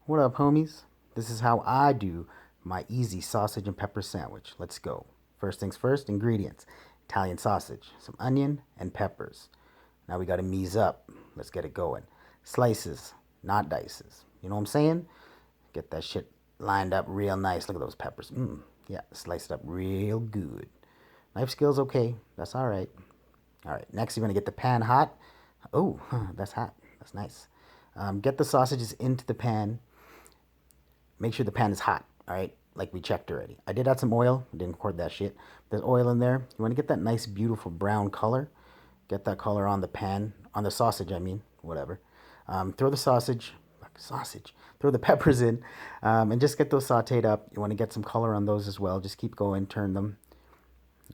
What up, homies? This is how I do my easy sausage and pepper sandwich. Let's go. First things first, ingredients. Italian sausage, some onion, and peppers. Now we gotta mise up. Let's get it going. Slices, not dices. You know what I'm saying? Get that shit lined up real nice. Look at those peppers. Yeah, sliced up real good. Knife skills, okay. That's all right. All right, next you're gonna get the pan hot. Oh, that's hot. That's nice. Get the sausages into the pan. Make sure the pan is hot, all right? Like we checked already. I did add some oil. Didn't record that shit. There's oil in there. You want to get that nice, beautiful brown color. Get that color on the pan, on the sausage, I mean, whatever. Throw the throw the peppers in, and just get those sauteed up. You want to get some color on those as well. Just keep going, turn them.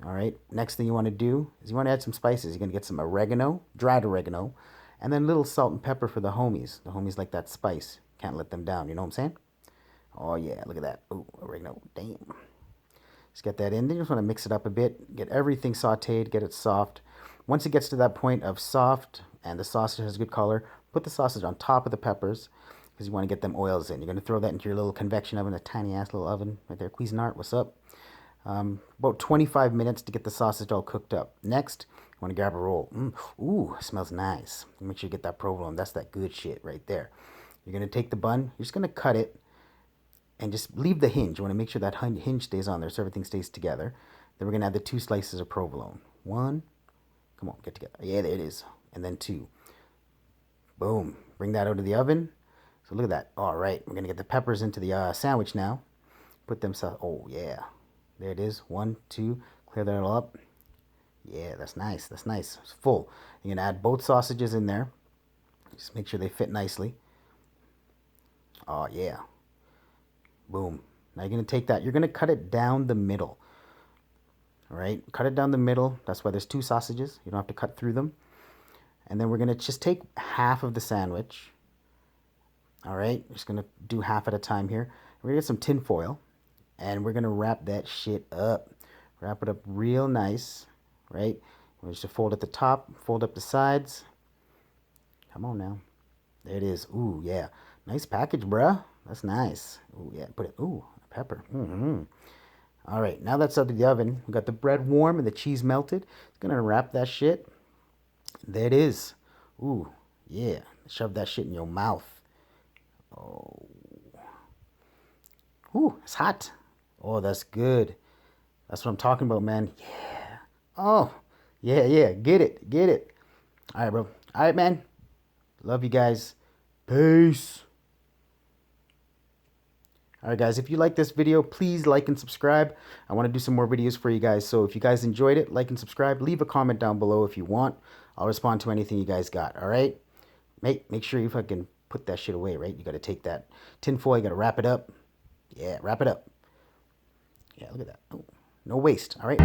All right. Next thing you want to do is you want to add some spices. You're going to get some oregano, dried oregano, and then a little salt and pepper for the homies. The homies like that spice. Can't let them down. You know what I'm saying? Oh yeah, look at that. Oh, oregano. Damn. Just get that in. Then you just want to mix it up a bit. Get everything sauteed. Get it soft. Once it gets to that point of soft and the sausage has good color, put the sausage on top of the peppers because you want to get them oils in. You're going to throw that into your little convection oven, a tiny ass little oven right there. Cuisinart, what's up? About 25 minutes to get the sausage all cooked up. Next, you want to grab a roll. Ooh, smells nice. Make sure you get that provolone. That's that good shit right there. You're going to take the bun. You're just going to cut it and just leave the hinge. You want to make sure that hinge stays on there so everything stays together. Then we're going to add the 2 slices of provolone. 1. Come on, get together. Yeah, there it is. And then 2. Boom. Bring that out of the oven. So look at that. All right. We're going to get the peppers into the sandwich now. Put them, oh yeah. There it is. 1, 2. Clear that all up. Yeah, that's nice. That's nice. It's full. You're going to add both sausages in there. Just make sure they fit nicely. Oh, yeah. Boom. Now you're going to take that. You're going to cut it down the middle. All right. Cut it down the middle. That's why there's 2 sausages. You don't have to cut through them. And then we're going to just take half of the sandwich. All right. Just going to do half at a time here. We're going to get some tin foil. And we're going to wrap that shit up. Wrap it up real nice, right? We're just fold at the top, fold up the sides. Come on now. There it is. Ooh, yeah. Nice package, bruh. That's nice. Ooh, yeah. Put it, ooh, pepper. All right, now that's out of the oven. We got the bread warm and the cheese melted. It's going to wrap that shit. There it is. Ooh, yeah. Shove that shit in your mouth. Oh. Ooh, it's hot. Oh, that's good. That's what I'm talking about, man. Yeah. Oh, yeah, yeah. Get it. Get it. All right, bro. All right, man. Love you guys. Peace. All right, guys. If you like this video, please like and subscribe. I want to do some more videos for you guys. So if you guys enjoyed it, like and subscribe. Leave a comment down below if you want. I'll respond to anything you guys got. All right? Make sure you fucking put that shit away, right? You got to take that tin foil. You got to wrap it up. Yeah, wrap it up. Yeah, look at that. Oh, no waste. All right.